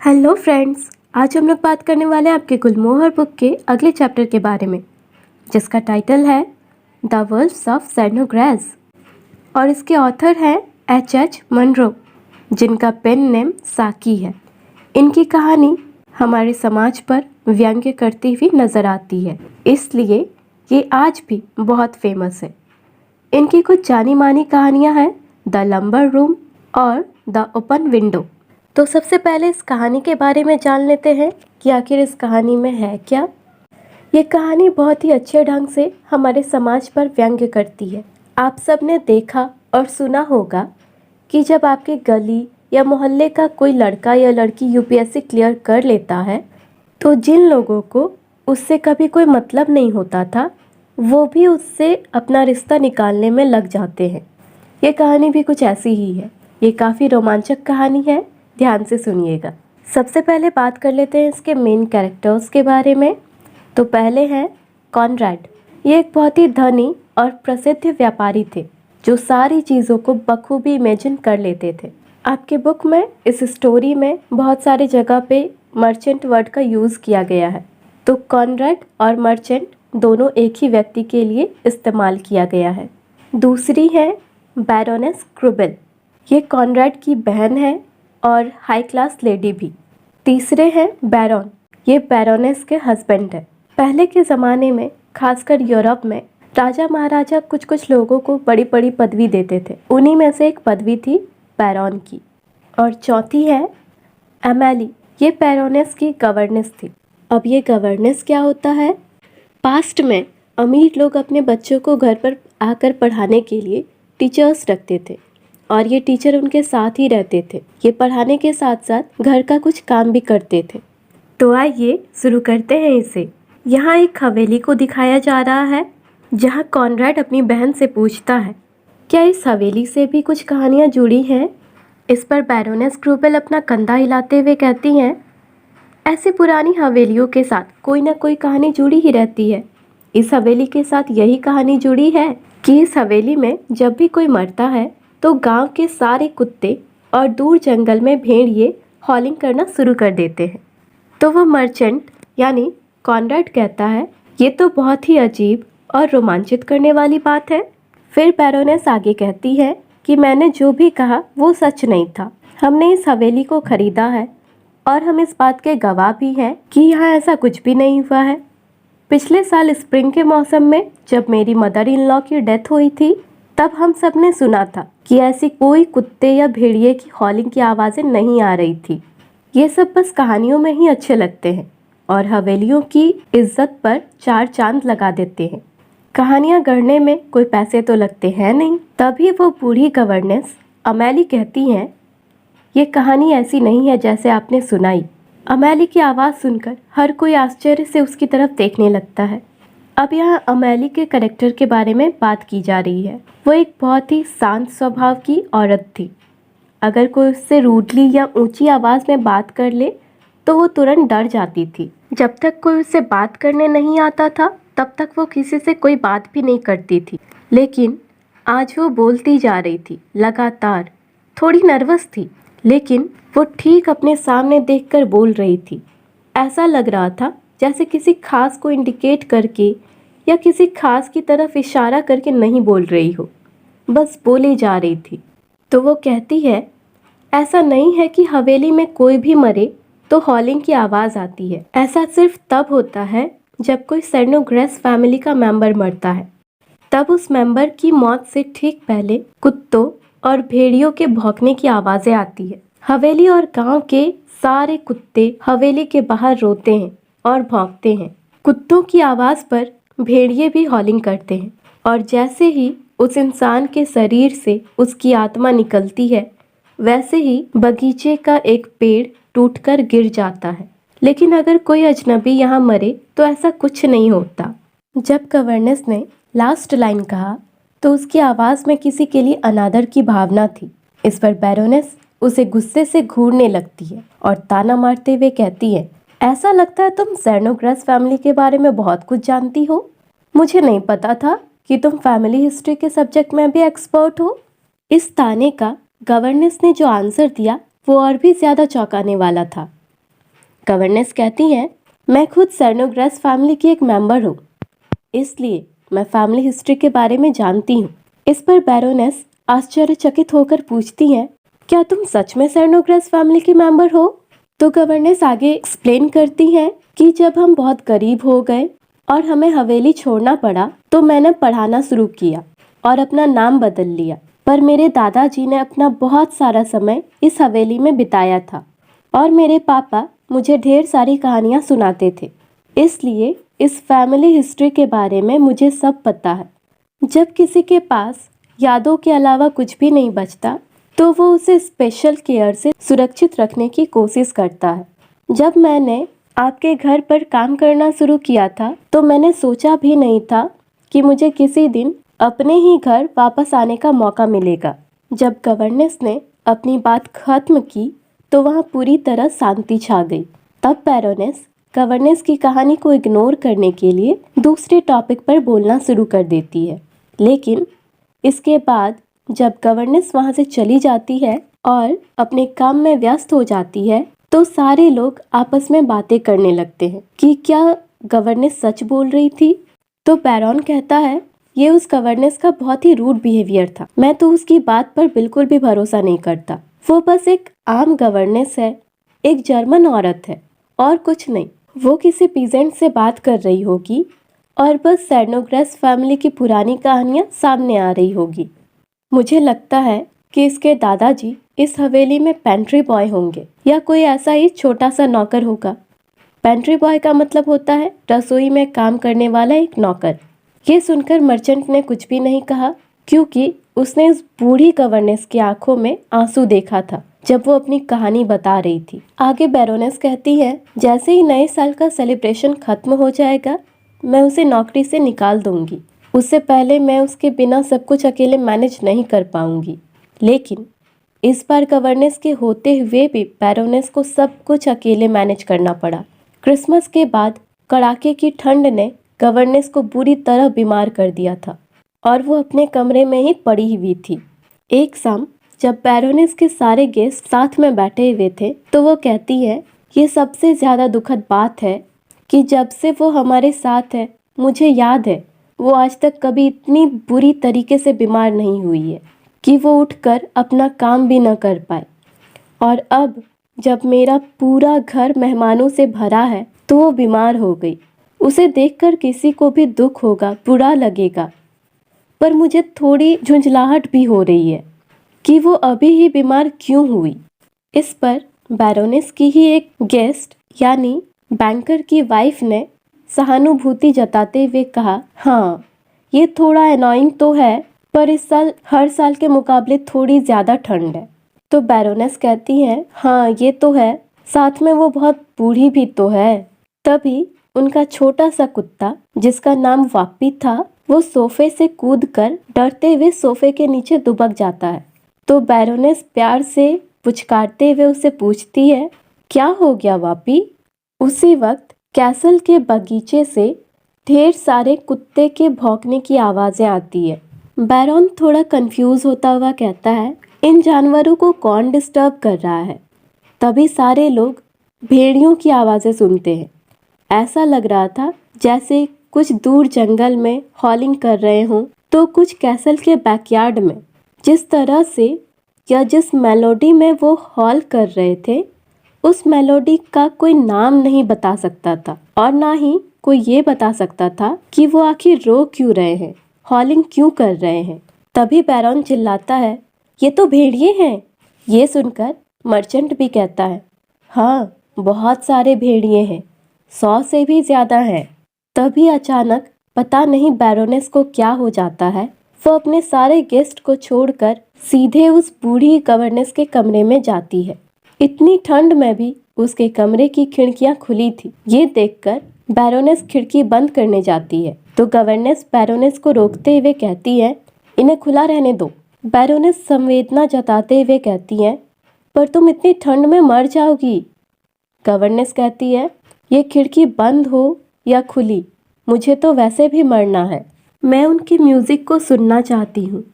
Hello friends, आज हम लोग बात करने वाले हैं आपके गुलमोहर बुक के अगले चैप्टर के बारे में, जिसका टाइटल है द वर्ल्ड्स ऑफ सेनोग्रेस और इसके ऑथर हैं एच मनरो, जिनका पेन नेम साकी है। इनकी कहानी हमारे समाज पर व्यंग्य करती हुई नज़र आती है, इसलिए ये आज भी बहुत फेमस है। इनकी कुछ जानी मानी कहानियाँ हैं द लंबर रूम और द ओपन विंडो। तो सबसे पहले इस कहानी के बारे में जान लेते हैं कि आखिर इस कहानी में है क्या। ये कहानी बहुत ही अच्छे ढंग से हमारे समाज पर व्यंग्य करती है। आप सब ने देखा और सुना होगा कि जब आपके गली या मोहल्ले का कोई लड़का या लड़की यूपीएससी क्लियर कर लेता है तो जिन लोगों को उससे कभी कोई मतलब नहीं होता था वो भी उससे अपना रिश्ता निकालने में लग जाते हैं। ये कहानी भी कुछ ऐसी ही है। ये काफ़ी रोमांचक कहानी है, ध्यान से सुनिएगा। सबसे पहले बात कर लेते हैं इसके मेन कैरेक्टर्स के बारे में। तो पहले हैं कॉनरैड। ये एक बहुत ही धनी और प्रसिद्ध व्यापारी थे जो सारी चीज़ों को बखूबी इमेजिन कर लेते थे। आपके बुक में इस स्टोरी में बहुत सारे जगह पे मर्चेंट वर्ड का यूज़ किया गया है, तो कॉनरैड और मर्चेंट दोनों एक ही व्यक्ति के लिए इस्तेमाल किया गया है। दूसरी है बैरोनेस क्रूबेल। ये कॉनरैड की बहन है और हाई क्लास लेडी भी। तीसरे हैं बैरॉन। ये बैरोनेस के हस्बैंड है। पहले के ज़माने में खासकर यूरोप में राजा महाराजा कुछ कुछ लोगों को बड़ी बड़ी पदवी देते थे। उन्हीं में से एक पदवी थी बैरॉन की। और चौथी है एमेली। ये बैरोनेस की गवर्नेस थी। अब ये गवर्नेस क्या होता है? पास्ट में अमीर लोग अपने बच्चों को घर पर आकर पढ़ाने के लिए टीचर्स रखते थे और ये टीचर उनके साथ ही रहते थे। ये पढ़ाने के साथ साथ घर का कुछ काम भी करते थे। तो आइए शुरू करते हैं इसे। यहाँ एक हवेली को दिखाया जा रहा है जहाँ कॉनरैड अपनी बहन से पूछता है, क्या इस हवेली से भी कुछ कहानियाँ जुड़ी हैं? इस पर बैरोनेस क्रूबेल अपना कंधा हिलाते हुए कहती हैं, ऐसी पुरानी हवेलियों के साथ कोई ना कोई कहानी जुड़ी ही रहती है। इस हवेली के साथ यही कहानी जुड़ी है कि इस हवेली में जब भी कोई मरता है तो गांव के सारे कुत्ते और दूर जंगल में भेड़िए हॉलिंग करना शुरू कर देते हैं। तो वो मर्चेंट यानी कॉनरैड कहता है, ये तो बहुत ही अजीब और रोमांचित करने वाली बात है। फिर बैरोनेस आगे कहती है कि मैंने जो भी कहा वो सच नहीं था। हमने इस हवेली को खरीदा है और हम इस बात के गवाह भी हैं कि यहाँ ऐसा कुछ भी नहीं हुआ है। पिछले साल स्प्रिंग के मौसम में जब मेरी मदर इन लॉ की डेथ हुई थी तब हम सब ने सुना था कि ऐसी कोई कुत्ते या भेड़िए की हॉलिंग की आवाज़ें नहीं आ रही थी। ये सब बस कहानियों में ही अच्छे लगते हैं और हवेलियों की इज्जत पर चार चांद लगा देते हैं। कहानियाँ गढ़ने में कोई पैसे तो लगते हैं नहीं। तभी वो बूढ़ी गवर्नेस अमेली कहती हैं, ये कहानी ऐसी नहीं है जैसे आपने सुनाई। अमेली की आवाज़ सुनकर हर कोई आश्चर्य से उसकी तरफ देखने लगता है। अब यहाँ अमेली के कैरेक्टर के बारे में बात की जा रही है। वो एक बहुत ही शांत स्वभाव की औरत थी। अगर कोई उससे रूडली या ऊंची आवाज़ में बात कर ले तो वो तुरंत डर जाती थी। जब तक कोई उससे बात करने नहीं आता था तब तक वो किसी से कोई बात भी नहीं करती थी। लेकिन आज वो बोलती जा रही थी लगातार। थोड़ी नर्वस थी लेकिन वो ठीक अपने सामने देखकर बोल रही थी। ऐसा लग रहा था जैसे किसी खास को इंडिकेट करके या किसी खास की तरफ इशारा करके नहीं बोल रही हो, बस बोली जा रही थी। तो वो कहती है, ऐसा नहीं है कि हवेली में कोई भी मरे तो हॉलिंग की आवाज़ आती है। ऐसा सिर्फ तब होता है जब कोई सेनोग्रेस फैमिली का मेंबर मरता है। तब उस मेंबर की मौत से ठीक पहले कुत्तों और भेड़ियों के भौंकने की आवाज़ें आती है। हवेली और गांव के सारे कुत्ते हवेली के बाहर रोते हैं और भौंकते हैं। कुत्तों की आवाज़ पर भेड़िए भी हॉलिंग करते हैं और जैसे ही उस इंसान के शरीर से उसकी आत्मा निकलती है वैसे ही बगीचे का एक पेड़ टूटकर गिर जाता है। लेकिन अगर कोई अजनबी यहाँ मरे तो ऐसा कुछ नहीं होता। जब गवर्नेस ने लास्ट लाइन कहा तो उसकी आवाज़ में किसी के लिए अनादर की भावना थी। इस पर बैरोनेस उसे गुस्से से घूरने लगती है और ताना मारते हुए कहती है, ऐसा लगता है तुम सेनोग्रेस फैमिली के बारे में बहुत कुछ जानती हो। मुझे नहीं पता था कि तुम फैमिली हिस्ट्री के सब्जेक्ट में भी एक्सपर्ट हो। इस ताने का गवर्नेस ने जो आंसर दिया वो और भी ज़्यादा चौंकाने वाला था। गवर्नेंस कहती है, मैं खुद सेर्नोग्रास फैमिली की एक मेंबर हूँ, इसलिए मैं फैमिली हिस्ट्री के बारे में जानती हूँ। इस पर बैरोनेस आश्चर्यचकित होकर पूछती है, क्या तुम सच में सेर्नोग्रास फैमिली की मेंबर हो? तो गवर्नेंस आगे एक्सप्लेन करती है कि जब हम बहुत गरीब हो गए और हमें हवेली छोड़ना पड़ा तो मैंने पढ़ाना शुरू किया और अपना नाम बदल लिया। पर मेरे दादाजी ने अपना बहुत सारा समय इस हवेली में बिताया था और मेरे पापा मुझे ढेर सारी कहानियाँ सुनाते थे, इसलिए इस फैमिली हिस्ट्री के बारे में मुझे सब पता है। जब किसी के पास यादों के अलावा कुछ भी नहीं बचता तो वो उसे स्पेशल केयर से सुरक्षित रखने की कोशिश करता है। जब मैंने आपके घर पर काम करना शुरू किया था तो मैंने सोचा भी नहीं था कि मुझे किसी दिन अपने ही घर वापस आने का मौका मिलेगा। जब गवर्नेंस ने अपनी बात खत्म की तो वहाँ पूरी तरह शांति छा गई। तब बैरोनेस गवर्नेंस की कहानी को इग्नोर करने के लिए दूसरे टॉपिक पर बोलना शुरू कर देती है। लेकिन इसके बाद जब गवर्नेंस वहाँ से चली जाती है और अपने काम में व्यस्त हो जाती है तो सारे लोग आपस में बातें करने लगते हैं कि क्या गवर्नेंस सच बोल रही थी। तो बैरॉन कहता है, ये उस गवर्नेंस का बहुत ही रूड बिहेवियर था। मैं तो उसकी बात पर बिल्कुल भी भरोसा नहीं करता। वो बस एक आम गवर्नेंस है, एक जर्मन औरत है और कुछ नहीं। वो किसी पीजेंट से बात कर रही होगी और बस सेर्नोग्रास फैमिली की पुरानी कहानियाँ सामने आ रही होगी। मुझे लगता है कि इसके दादाजी इस हवेली में पेंट्री बॉय होंगे या कोई ऐसा ही छोटा सा नौकर होगा। पेंट्री बॉय का मतलब होता है रसोई में काम करने वाला एक नौकर। ये सुनकर मर्चेंट ने कुछ भी नहीं कहा क्योंकि उसने उस बूढ़ी गवर्नेंस की आंखों में आंसू देखा था जब वो अपनी कहानी बता रही थी। आगे बैरोनेस कहती है, जैसे ही नए साल का सेलिब्रेशन खत्म हो जाएगा मैं उसे नौकरी से निकाल दूंगी। उससे पहले मैं उसके बिना सब कुछ अकेले मैनेज नहीं कर पाऊंगी। लेकिन इस बार गवर्नेंस के होते हुए भी बैरोनेस को सब कुछ अकेले मैनेज करना पड़ा। क्रिसमस के बाद कड़ाके की ठंड ने गवर्नेंस को बुरी तरह बीमार कर दिया था और वो अपने कमरे में ही पड़ी हुई थी। एक शाम जब बैरोनेस के सारे गेस्ट साथ में बैठे हुए थे तो वो कहती है, ये सबसे ज़्यादा दुखद बात है कि जब से वो हमारे साथ है मुझे याद है वो आज तक कभी इतनी बुरी तरीके से बीमार नहीं हुई है कि वो उठकर अपना काम भी न कर पाए। और अब जब मेरा पूरा घर मेहमानों से भरा है तो वो बीमार हो गई। उसे देखकर किसी को भी दुख होगा, बुरा लगेगा, पर मुझे थोड़ी झुंझलाहट भी हो रही है कि वो अभी ही बीमार क्यों हुई। इस पर बैरोनेस की ही एक गेस्ट यानी बैंकर की वाइफ ने सहानुभूति जताते हुए कहा, हाँ ये थोड़ा एनॉइंग तो है, पर इस साल हर साल के मुकाबले थोड़ी ज़्यादा ठंड है। तो बैरोनेस कहती है, हाँ ये तो है, साथ में वो बहुत बूढ़ी भी तो है। तभी उनका छोटा सा कुत्ता जिसका नाम वापी था वो सोफे से कूदकर डरते हुए सोफे के नीचे दुबक जाता है। तो बैरोनेस प्यार से पुचकारते हुए उसे पूछती है, क्या हो गया वापी? उसी वक्त कैसल के बगीचे से ढेर सारे कुत्ते के भौंकने की आवाज़ें आती है। बैरॉन थोड़ा कंफ्यूज होता हुआ कहता है, इन जानवरों को कौन डिस्टर्ब कर रहा है? तभी सारे लोग भेड़ियों की आवाज़ें सुनते हैं। ऐसा लग रहा था जैसे कुछ दूर जंगल में हॉलिंग कर रहे हों तो कुछ कैसल के बैकयार्ड में। जिस तरह से या जिस मेलोडी में वो हॉल कर रहे थे उस मेलोडी का कोई नाम नहीं बता सकता था और ना ही कोई ये बता सकता था कि वो आखिर रो क्यों रहे हैं, हॉलिंग क्यों कर रहे हैं। तभी बैरॉन चिल्लाता है, ये तो भेड़िए हैं। ये सुनकर मर्चेंट भी कहता है, हाँ बहुत सारे भेड़िए हैं, 100 से भी ज़्यादा हैं। तभी अचानक पता नहीं बैरोनेस को क्या हो जाता है, वो अपने सारे गेस्ट को छोड़कर सीधे उस बूढ़ी गवर्नेंस के कमरे में जाती है। इतनी ठंड में भी उसके कमरे की खिड़कियां खुली थी। ये देखकर बैरोनेस खिड़की बंद करने जाती है तो गवर्नेंस बैरोनेस को रोकते हुए कहती है, इन्हें खुला रहने दो। बैरोनेस संवेदना जताते हुए कहती है, पर तुम इतनी ठंड में मर जाओगी। गवर्नेंस कहती है, ये खिड़की बंद हो या खुली मुझे तो वैसे भी मरना है। मैं उनकी म्यूज़िक को सुनना चाहती हूँ।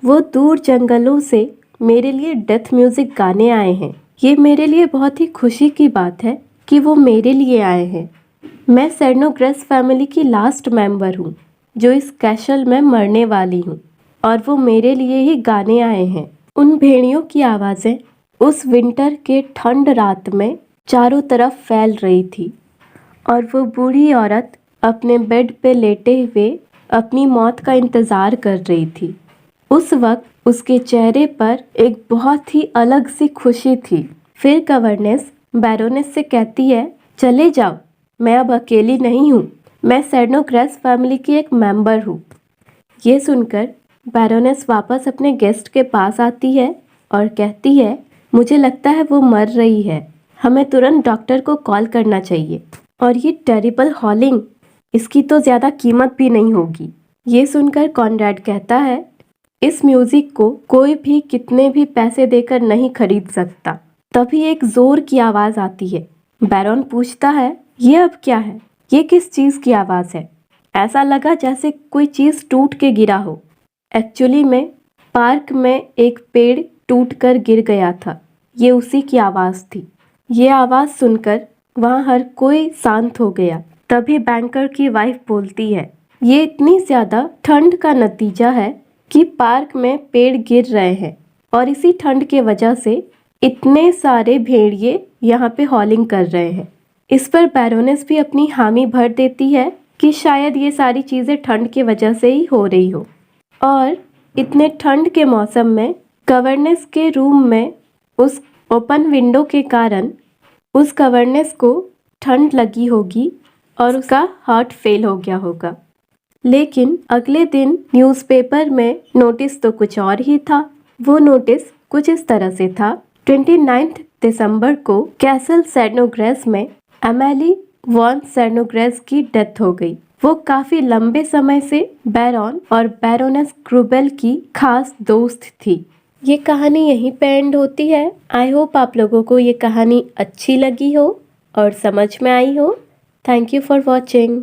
वो दूर जंगलों से मेरे लिए डेथ म्यूज़िक गाने आए हैं। ये मेरे लिए बहुत ही खुशी की बात है कि वो मेरे लिए आए हैं। मैं सेर्नोग्रेस फैमिली की लास्ट मेंबर हूँ जो इस कैसल में मरने वाली हूँ, और वो मेरे लिए ही गाने आए हैं। उन भेड़ियों की आवाज़ें उस विंटर के ठंड रात में चारों तरफ फैल रही थी, और वो बूढ़ी औरत अपने बेड पे लेटे हुए अपनी मौत का इंतज़ार कर रही थी। उस वक्त उसके चेहरे पर एक बहुत ही अलग सी खुशी थी। फिर गवर्नेस बैरोनेस से कहती है, चले जाओ, मैं अब अकेली नहीं हूँ, मैं सेर्नोग्रेस फैमिली की एक मेंबर हूँ। ये सुनकर बैरोनेस वापस अपने गेस्ट के पास आती है और कहती है, मुझे लगता है वो मर रही है, हमें तुरंत डॉक्टर को कॉल करना चाहिए। और ये टेरिबल हॉलिंग, इसकी तो ज़्यादा कीमत भी नहीं होगी। ये सुनकर कॉनरेड कहता है, इस म्यूजिक को कोई भी कितने भी पैसे देकर नहीं खरीद सकता। तभी एक जोर की आवाज़ आती है। बैरन पूछता है, ये अब क्या है? ये किस चीज़ की आवाज़ है? ऐसा लगा जैसे कोई चीज़ टूट के गिरा हो। एक्चुअली में पार्क में एक पेड़ टूटकर गिर गया था, ये उसी की आवाज़ थी। ये आवाज़ सुनकर वहाँ हर कोई शांत हो गया। तभी बैंकर की वाइफ बोलती है, ये इतनी ज़्यादा ठंड का नतीजा है कि पार्क में पेड़ गिर रहे हैं, और इसी ठंड के वजह से इतने सारे भेड़िए यहाँ पे हॉलिंग कर रहे हैं। इस पर बैरोनेस भी अपनी हामी भर देती है कि शायद ये सारी चीज़ें ठंड की वजह से ही हो रही हो। और इतने ठंड के मौसम में गवर्नेस के रूम में उस ओपन विंडो के कारण उस गवर्नेस को ठंड लगी होगी और उसका हार्ट फेल हो गया होगा। लेकिन अगले दिन न्यूज़पेपर में नोटिस तो कुछ और ही था। वो नोटिस कुछ इस तरह से था, 29 दिसंबर को कैसल सेर्नोग्रेस में एमिली वॉन सेर्नोग्रेस की डेथ हो गई। वो काफी लंबे समय से बैरन और बैरोनेस ग्रुबेल की खास दोस्त थी। ये कहानी यहीं पे एंड होती है। आई होप आप लोगों को ये कहानी अच्छी लगी हो और समझ में आई हो। Thank you for watching.